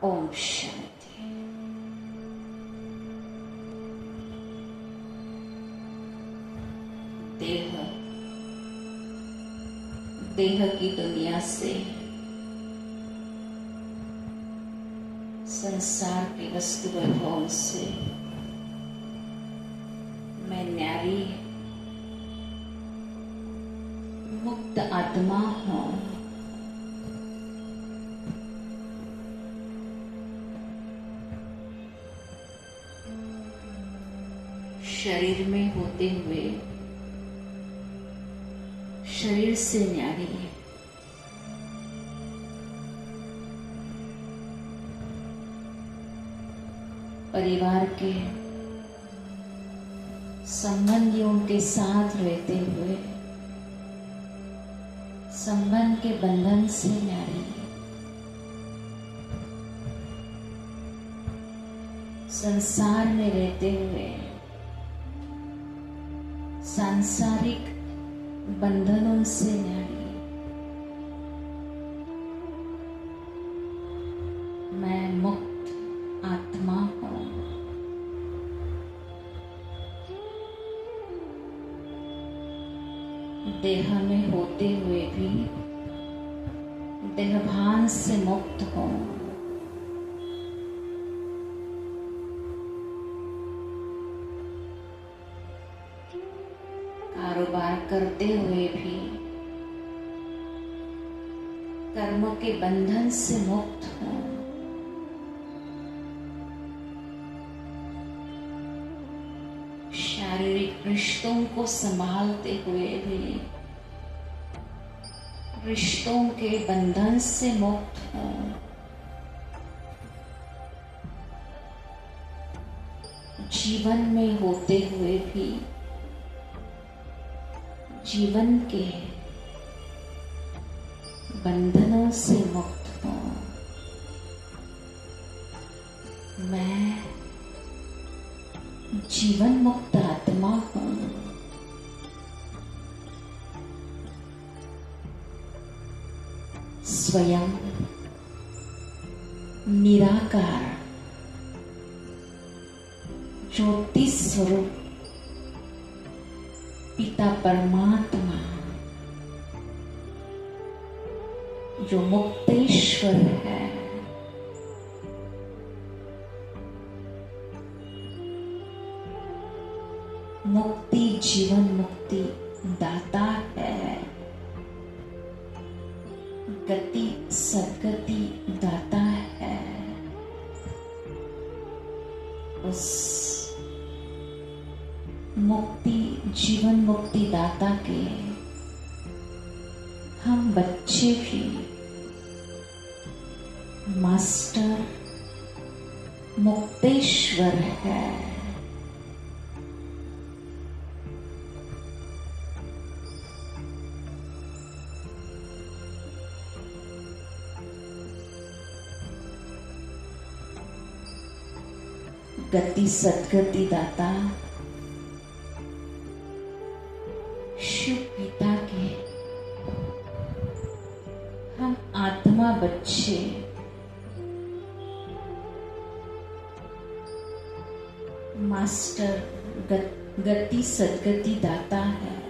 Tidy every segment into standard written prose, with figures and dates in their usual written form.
ओम शांति। देह की दुनिया से, संसार के वस्तु वैभवों से मैं न्यारी मुक्त आत्मा हूँ। शरीर में होते हुए शरीर से न्यारी है। परिवार के संबंधियों के साथ रहते हुए संबंध के बंधन से न्यारी है। संसार में रहते हुए सांसारिक बंधनों से न्यारी है। मैं मुक्त आत्मा हूँ। देह में होते हुए भी देहभान से मुक्त हूँ। कारोबार करते हुए भी कर्म के बंधन से मुक्त हूँ। शारीरिक रिश्तों को संभालते हुए भी रिश्तों के बंधन से मुक्त हूँ। जीवन में होते हुए भी जीवन के बंधनों से मुक्त हूँ। मैं जीवन मुक्त आत्मा हूँ। स्वयं निराकार ज्योति स्वरूप पिता परमात्मा जो मुक्तेश्वर है, मुक्ति जीवन मुक्ति दाता है, गति सद्गति दाता है। उस मुक्ति जीवन मुक्ति दाता के हम बच्चे भी मास्टर मुक्तेश्वर है। गति सद्गति दाता शिव पिता के हम आत्मा बच्चे मास्टर गति सद्गति दाता है।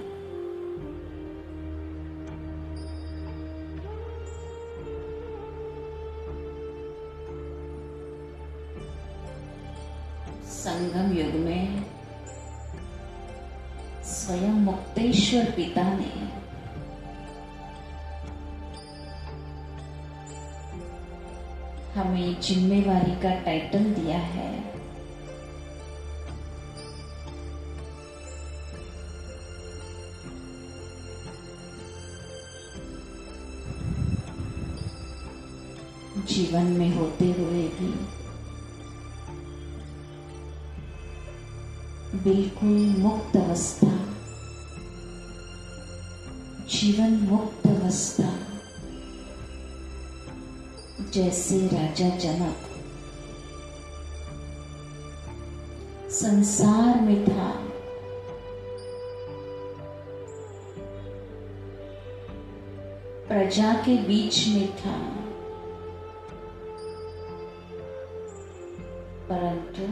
संगम युग में स्वयं मुक्तेश्वर पिता ने हमें जिम्मेवारी का टाइटल दिया है। जीवन में होते हुए भी बिल्कुल मुक्त अवस्था, जीवन मुक्त अवस्था, जैसे राजा जनक संसार में था, प्रजा के बीच में था, परंतु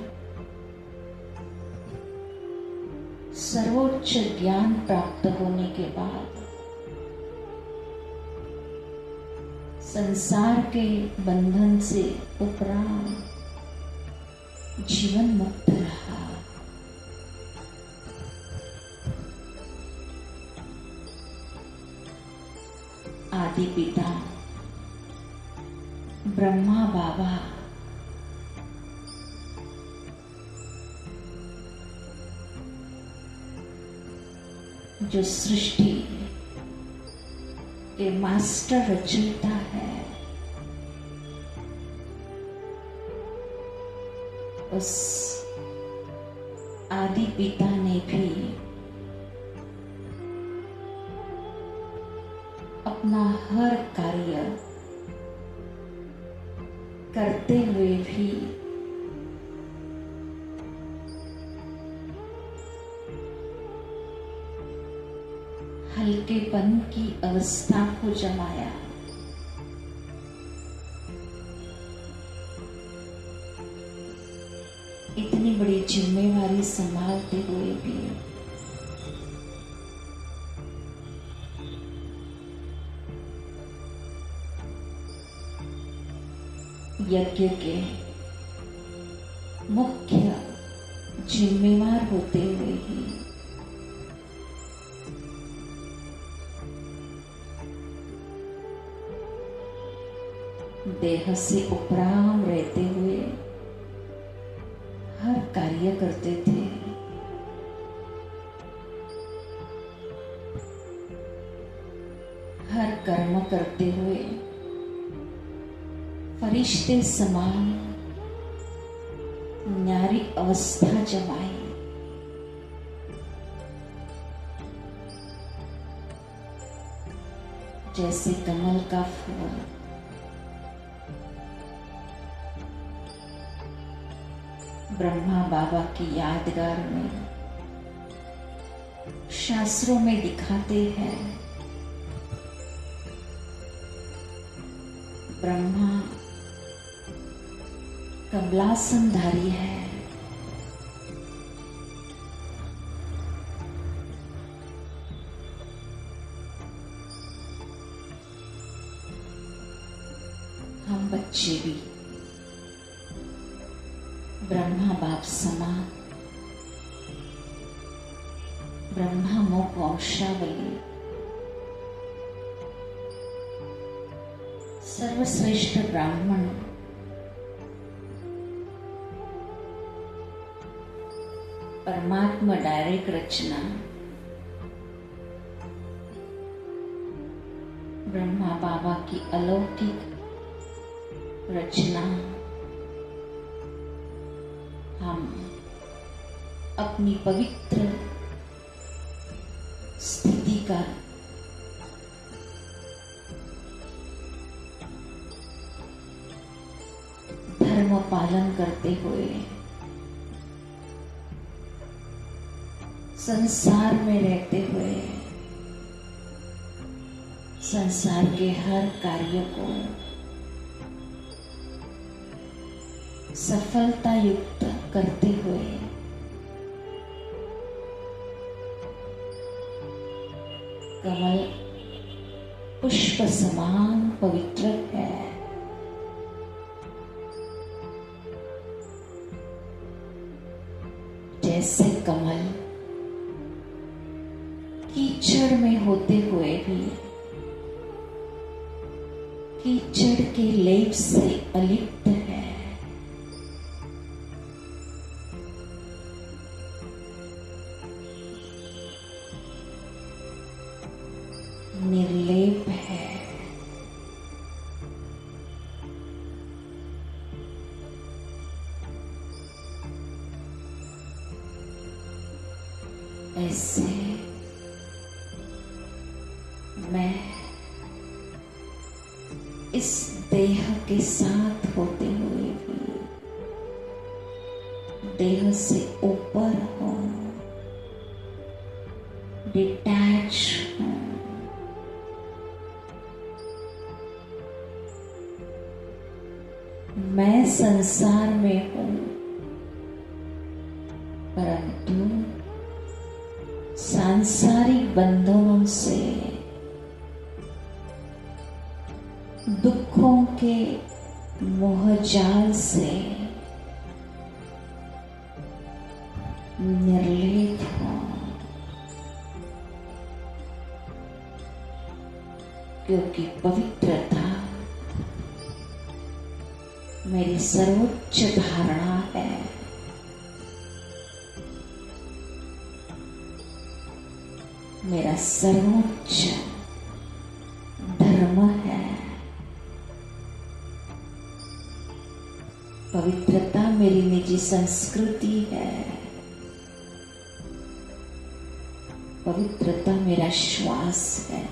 सर्वोच्च ज्ञान प्राप्त होने के बाद संसार के बंधन से उपरांत जीवन मुक्त रहा। आदि पिता ब्रह्मा बाबा जो सृष्टि के मास्टर रचयिता है, उस आदि पिता ने भी अपना हर कार्य करते हुए भी हल्केपन की अवस्था को जमाया। इतनी बड़ी जिम्मेवारी संभालते हुए भी यज्ञ के मुख्य जिम्मेवार होते हुए ही देह से उपराम रहते हुए हर कार्य करते थे। हर कर्म करते हुए फरिश्ते समान न्यारी अवस्था जमाई। जैसे कमल का फूल ब्रह्मा बाबा की यादगार में शास्त्रों में दिखाते हैं। ब्रह्मा कमलासनधारी है, हम बच्चे भी ब्रह्मा बाप समान ब्रह्मा मुख वंशावली सर्वश्रेष्ठ ब्राह्मण परमात्मा डायरेक्ट रचना ब्रह्मा बाबा की अलौकिक रचना हम अपनी पवित्र स्थिति का धर्म पालन करते हुए संसार में रहते हुए संसार के हर कार्य को सफलता युक्त करते हुए कमल पुष्प समान पवित्र है। जैसे कमल कीचड़ में होते हुए भी कीचड़ के लेप से अलिप्त है, निर्लेप है। ऐसे मैं इस देह के साथ होते हुए भी देह से ऊपर हूं, डिटैच हूं। मैं संसार में हूं बंधनों से, दुखों के मोहजाल से निर्लेप हो, क्योंकि पवित्रता मेरी सर्वोच्च धारणा है। मेरा सर्वोच्च धर्म है। पवित्रता मेरी निजी संस्कृति है। पवित्रता मेरा श्वास है।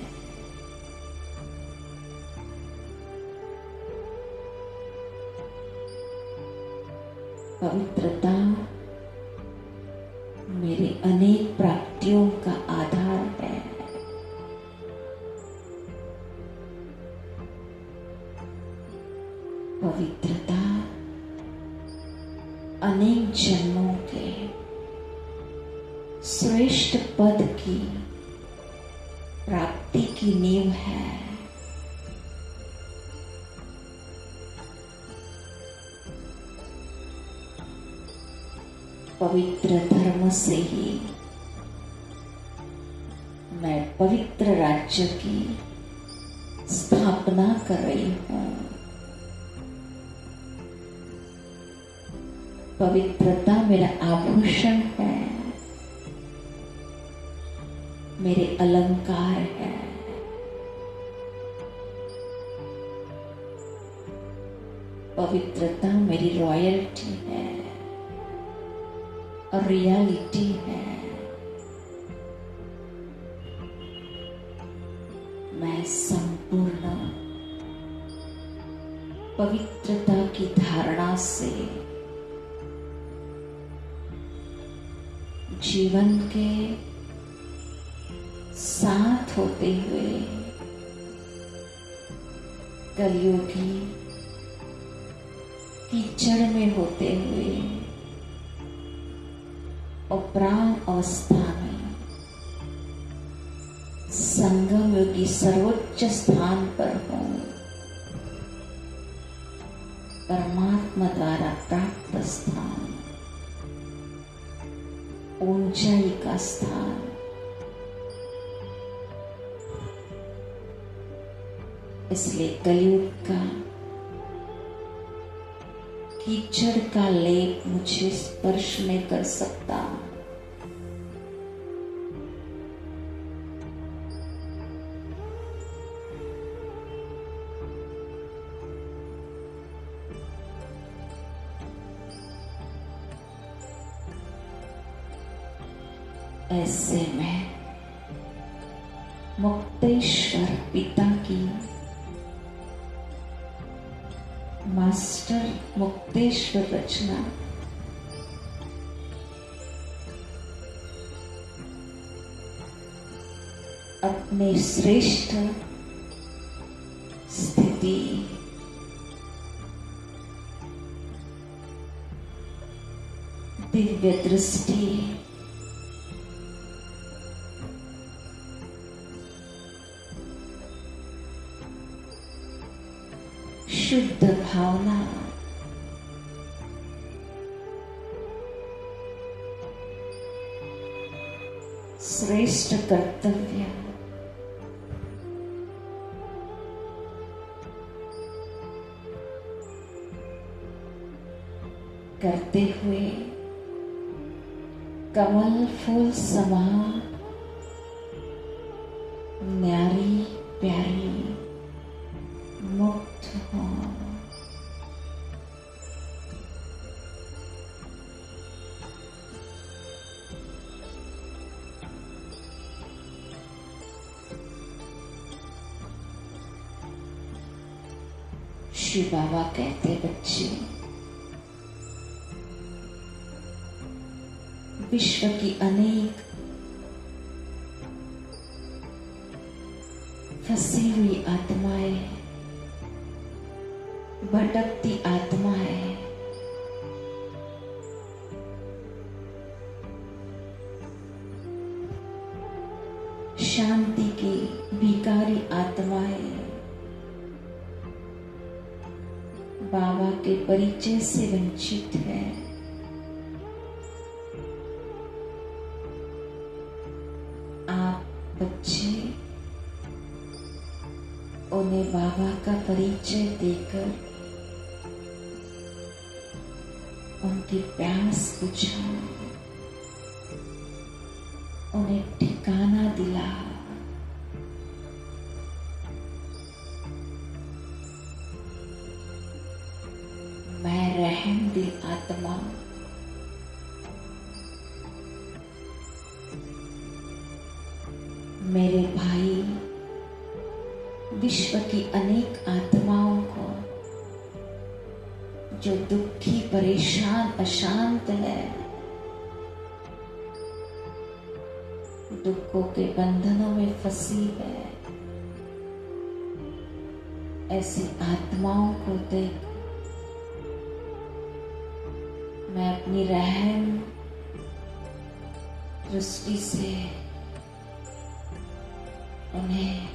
पवित्रता मेरे अनेक प्राप्तियों का आधार है। पवित्रता अनेक जन्मों के श्रेष्ठ पद की प्राप्ति की नींव है। पवित्र धर्म से ही मैं पवित्र राज्य की स्थापना कर रही हूं। पवित्रता मेरा आभूषण है, मेरे अलंकार है। पवित्रता मेरी रॉयल्टी है और रियलिटी है। मैं संपूर्ण पवित्रता की धारणा से जीवन के साथ होते हुए कलयुगी कीचड़ में होते हुए उपराम अवस्था में संगम योगी सर्वोच्च स्थान पर हूं। परमात्मा द्वारा प्राप्त स्थान, ऊंचाई का स्थान। इसलिए कलयुग का कीचड़ का लेप मुझे स्पर्श नहीं कर सकता। ऐसे में मुक्तेश्वर पिता की, मास्टर मुक्तेश्वर रचना अपने श्रेष्ठ स्थिति दिव्य दृष्टि शुद्ध भावना श्रेष्ठ कर्तव्य करते हुए कमल फूल समान न्यारी प्यारी मुक्त हो। शिव बाबा कहते बच्चे, विश्व की अनेक फंसी हुई आत्माएं, भटकती आत्माएं अधिकारी आत्माएं बाबा के परिचय से वंचित है। आप बच्चे उन्हें बाबा का परिचय देकर उनकी प्यास बुझाओ, उन्हें ठिकाना दिलाओ। मैं रहम दिल आत्मा मेरे भाई विश्व की अनेक आत्माओं को जो दुखी, परेशान, अशांत है, दुखों के बंधनों में फंसी है, ऐसी आत्माओं को देख मैं अपनी रहम दृष्टि से उन्हें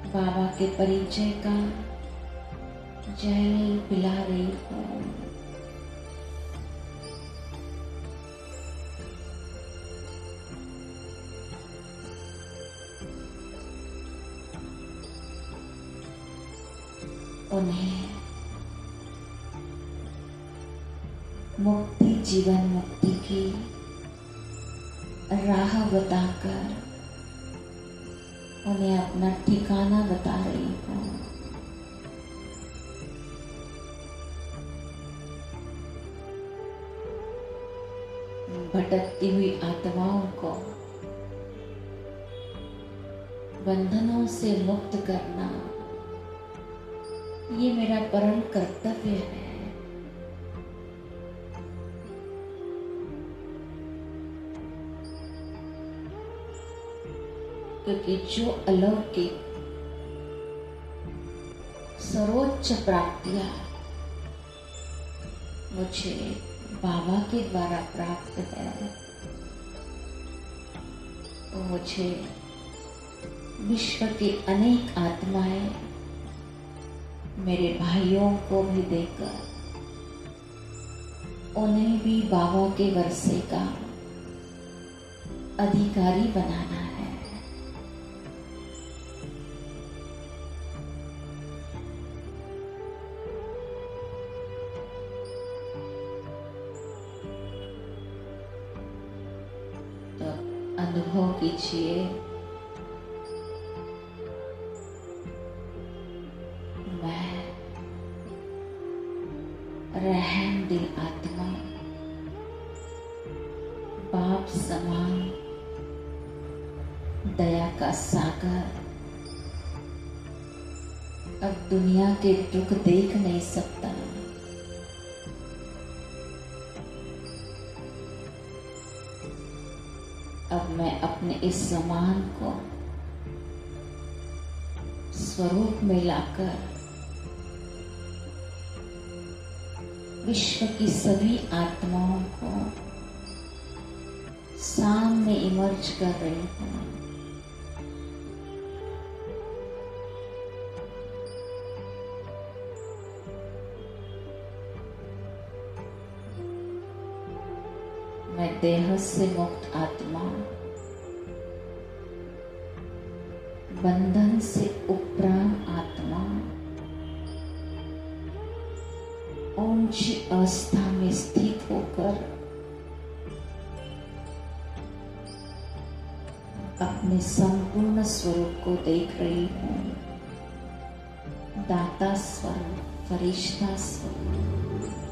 बाबा के परिचय का जल पिला रही हूँ। उन्हें मुक्ति, जीवन मुक्ति की राह बताकर उन्हें अपना ठिकाना बता रही हूँ। भटकती हुई आत्माओं को बंधनों से मुक्त करना ये मेरा परम कर्तव्य है। क्योंकि जो अलौकिक सर्वोच्च प्राप्तियां मुझे बाबा के द्वारा प्राप्त है, तो मुझे विश्व की अनेक आत्माएं मेरे भाइयों को भी देकर उन्हें भी बाबा के वर्षे का अधिकारी बनाना है। तो अनुभव कीजिए, मैं रहम दिल आत्मा बाप समान दया का सागर अब दुनिया के दुख देख नहीं सकता। अब मैं अपने इस समान को स्वरूप में लाकर विश्व की सभी आत्माओं को सामने इमर्ज कर रही हूँ। मैं देह से मुक्त आत्मा, बंधन से उपराम आत्मा, ऊंची अवस्था में स्थित होकर अपने संपूर्ण स्वरूप को देख रही हूँ। दाता स्वरूप, फरिश्ता स्वरूप,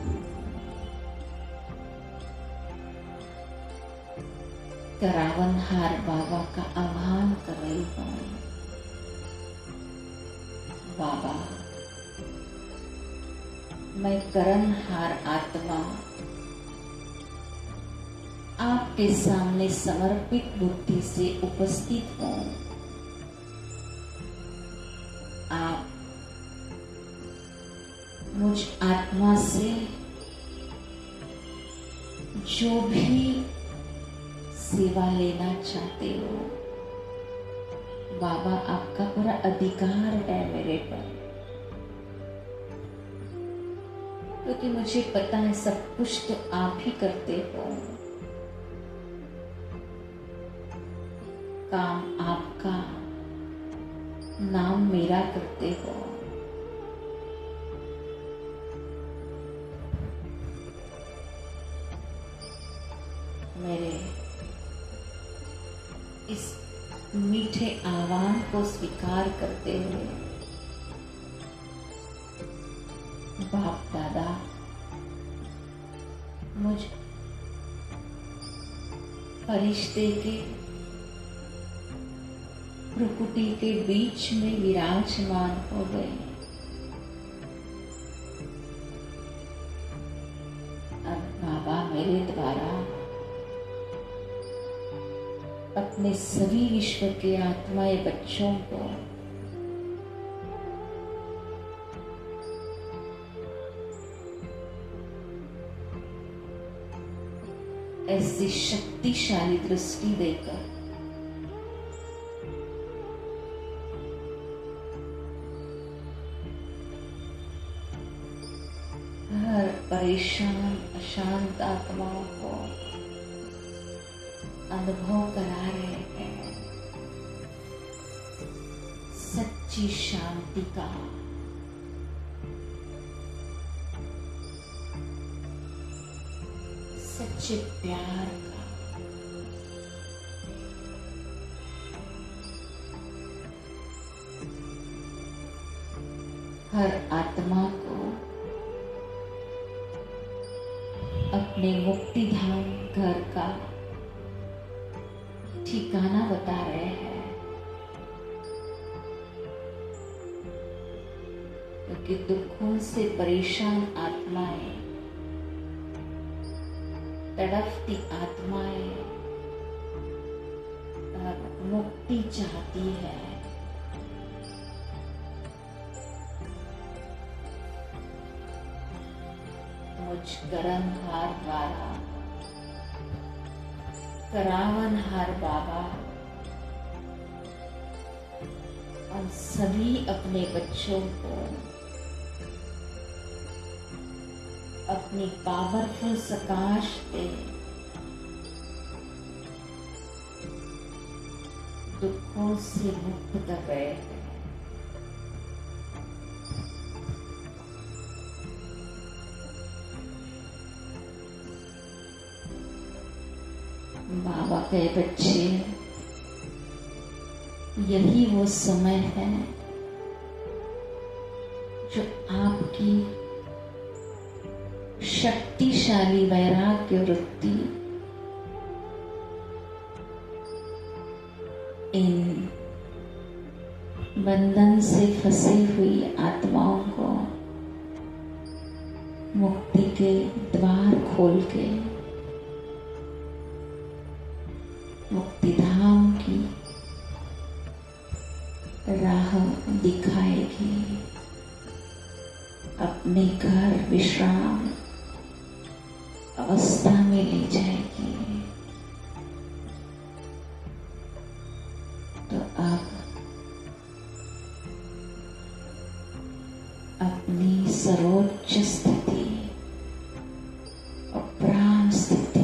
करावनहार बाबा का आह्वान कर रही हूँ। बाबा, मैं करनहार आत्मा आपके सामने समर्पित बुद्धि से उपस्थित हूँ। आप मुझ आत्मा से जो भी सेवा लेना चाहते हो, बाबा आपका पूरा अधिकार है मेरे पर, क्योंकि मुझे पता है सब कुछ तो आप ही करते हो। काम आपका, नाम मेरा करते हो। मेरे इस मीठे आह्वान को स्वीकार करते हुए बाप दादा मुझ फरिश्ते के भ्रुकुटी के बीच में विराजमान हो गए। अब बाबा मेरे द्वारा अपने सभी विश्व के आत्माएं बच्चों को ऐसी शक्तिशाली दृष्टि देकर हर परेशान अशांत आत्माओं को अनुभव करा रहे हैं सच्ची शांति का, सच्चे प्यार का, हर आत्मा को अपने मुक्ति धाम घर का ठिकाना बता रहे हैं, क्योंकि दुखों से परेशान आत्माएं, तड़पती आत्माएं मुक्ति चाहती है। मुझ करनहार द्वारा करावनहार बाबा और सभी अपने बच्चों को अपनी पावरफुल सकाश दे दुखों से मुक्त कर रहे हैं। बाबा के बच्चे, यही वो समय है जो आपकी शक्तिशाली वैराग्य वृत्ति इन बंधन से फंसी हुई आत्माओं को मुक्ति के द्वार खोल के मुक्ति धाम की राह दिखाएगी, अपने घर विश्राम अवस्था में ले जाएगी। तो आप अपनी सर्वोच्च स्थिति और प्राण स्थिति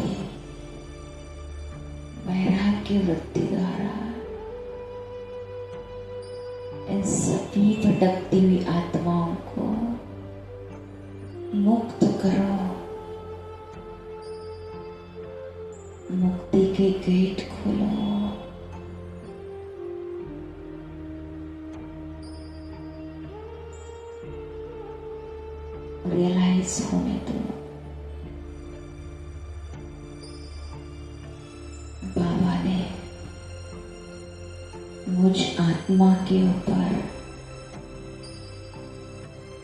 वैराग्य वृत्ति द्वारा इन सभी भटकती हुई आत्माओं को मुक्त करो। मुक्ति के गेट खोलो। रियलाइज होने दो बाबा ने मुझ आत्मा के ऊपर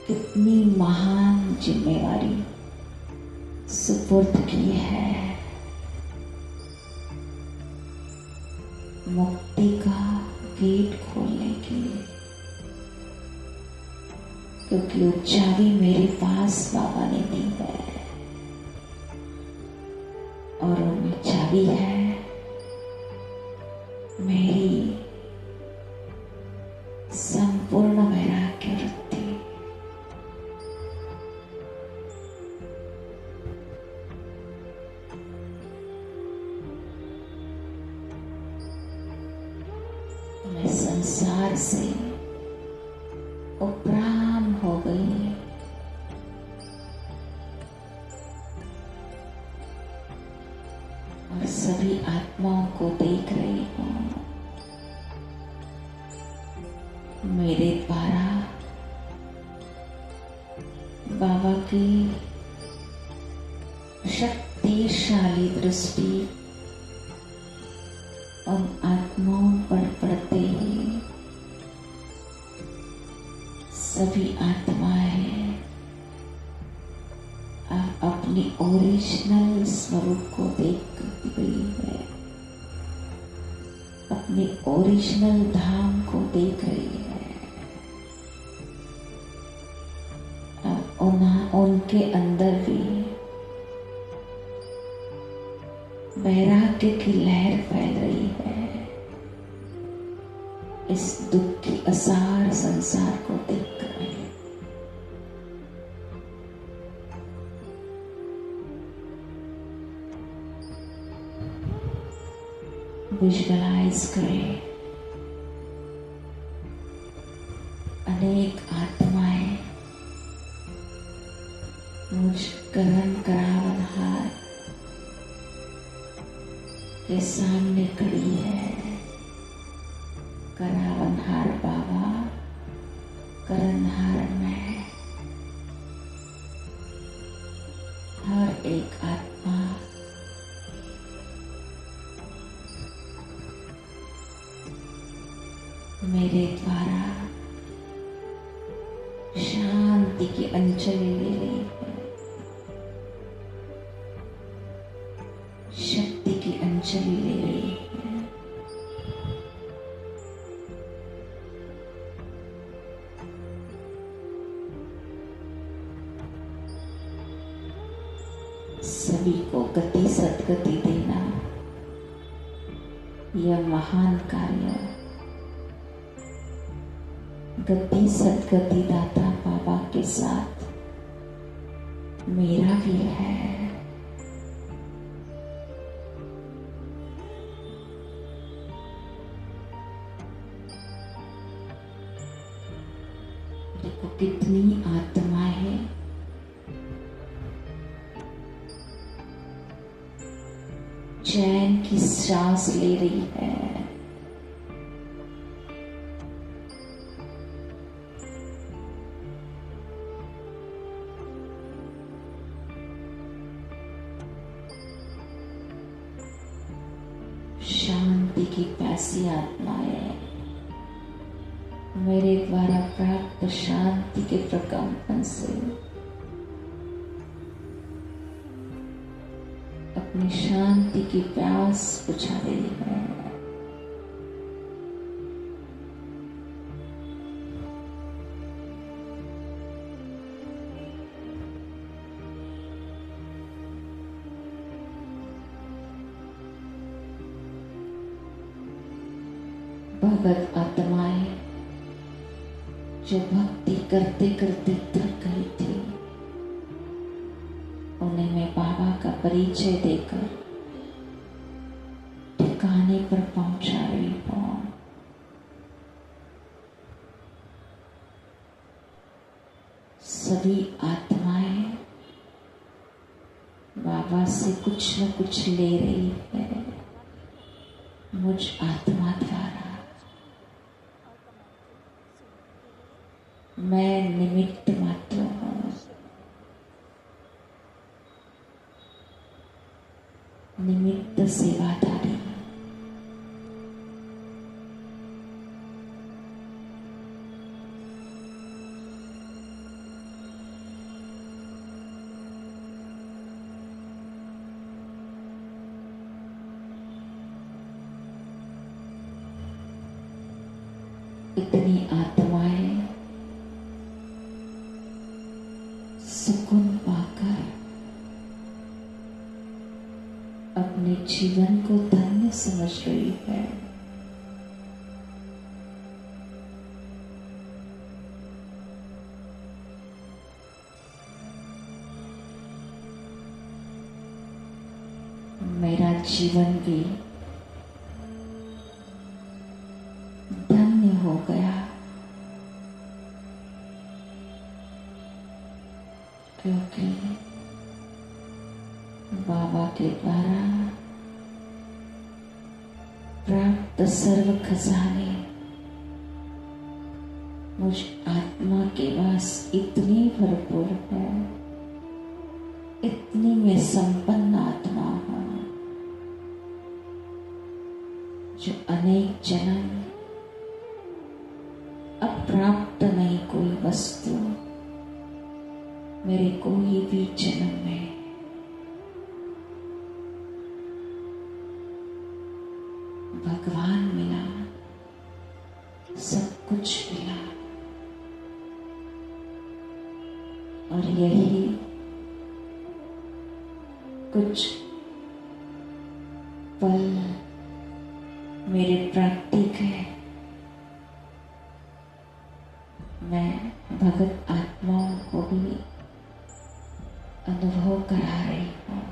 कितनी महान जिम्मेवारी सुपुर्द की है। मुक्ति का गेट खोलने की, क्योंकि वो चाबी मेरे पास बाबा ने दी है और वो चाबी है संपूर्ण वैराग्य वृत्ति। मैं संसार से उपराम हो गई। और सभी आत्माओं को देख रही हूँ। मेरे द्वारा बाबा की शक्तिशाली दृष्टि उन आत्माओं पर पड़ते ही सभी आत्माएं अब अपनी ओरिजिनल स्वरूप को देख रही है, अपने ओरिजिनल धाम को देख रही है। उनके अंदर भी वैराग्य की लहर फैल रही है इस दुख की असार संसार को देखकर। विजुअलाइज करें अनेक आत्माएं मुझ करण करावनहार के सामने खड़ी है। करावनहार बाबा, करणहार मैं। हर एक आत्मा मेरे द्वारा शांति की अंजलि ले रही है, शक्ति की अंजलि ले रही है। सभी को गति सद्गति देना यह महान कार्य गति सद्गति दाता बाबा के साथ मेरा भी है। देखो कितनी आत्मा है चैन की सांस ले रही है। शांति की प्यासी आत्माएं मेरे द्वारा प्राप्त शांति के प्रकंपन से अपनी शांति की प्यास बुझा रही है। भगत आत्माएं जो भक्ति करते करते थक गई थी, उन्हें मैं बाबा का परिचय देकर ठिकाने पर पहुंचा रही हूं। सभी आत्माएं बाबा से कुछ न कुछ ले रही है मुझ आत्मा द्वारा। मैं निमित्त मात्र हूं, निमित्त सेवाधारी। इतनी आत्माएं सुकून पाकर अपने जीवन को धन्य समझ रही है। मेरा जीवन भी धन्य हो गया, क्योंकि बाबा के द्वारा प्राप्त सर्व खजाने मुझ आत्मा के पास इतनी भरपूर है, इतनी मैं संपन्न आत्मा हूं, जो अनेक जन्म अप्राप्त नहीं कोई वस्तु मेरे कोई भी जन्म में भगवान मिला, सब कुछ मिला। और यही कुछ पल मेरे प्राप्तिक है। मैं भगत आत्माओं को भी अनुभव करा रही हूँ।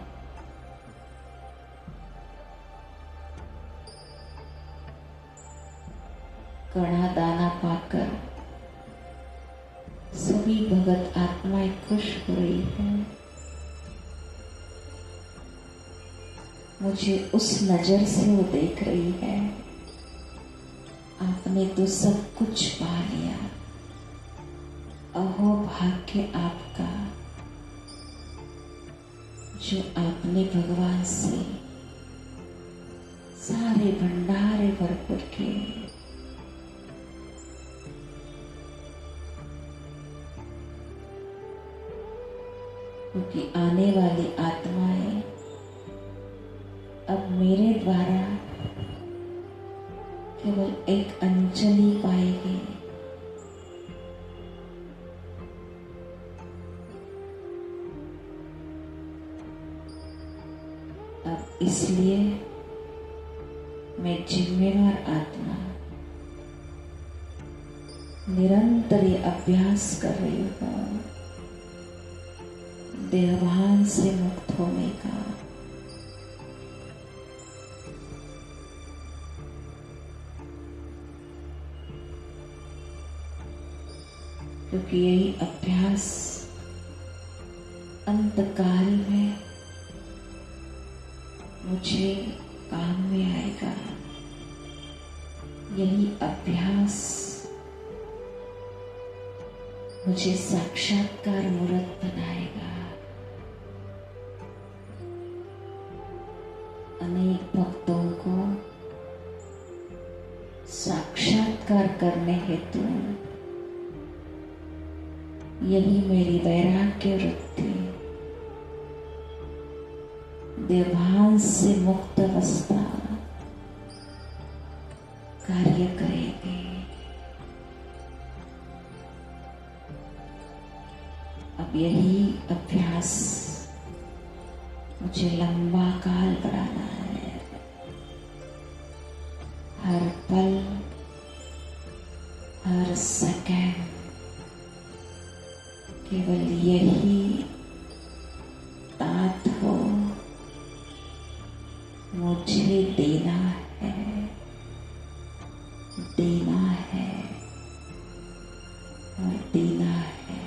कड़ा दाना पाकर सभी भगत आत्माएं खुश हो रही हैं। मुझे उस नजर से वो देख रही है, आपने तो सब कुछ पा लिया, अहो भाग्य आपका जो आपने भगवान से सारे भंडारे भरपूर किए। क्योंकि आने वाली आत्माएं अब मेरे द्वारा केवल एक अंजलि पाएगी। अब इसलिए मैं जिम्मेवार आत्मा निरंतर ये अभ्यास कर रही हूँ देहभान से मुक्त होने का। क्योंकि यही अभ्यास अंतकाल में मुझे काम में आएगा। यही अभ्यास मुझे साक्षात्कार मूर्त बनाएगा। अनेक भक्तों को साक्षात्कार करने हेतु यही मेरी वैराग्य वृत्ति देवभान से मुक्त अवस्था कार्य करेगी। अब यही अभ्यास मुझे लंबा काल बढ़ाना है। हर पल, हर सेकंड केवल यही तात हो, मुझे देना है, देना है और देना है।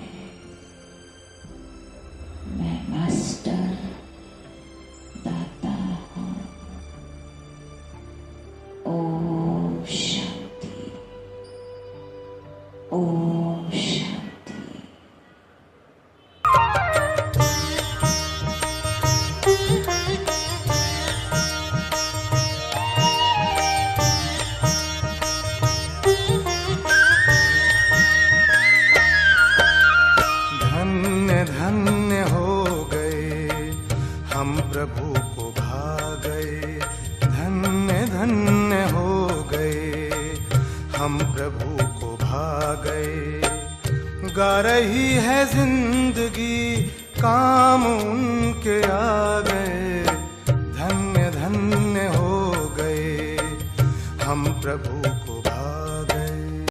मैं मास्टर दाता हूँ। ओम शांति, ओम शांति। धन्य धन्य हो गए हम प्रभु को भा गए। धन्य धन्य हो गए हम प्रभु को भा गए। गा रही है जिंदगी काम उनके आ गए। धन्य धन्य हो गए हम प्रभु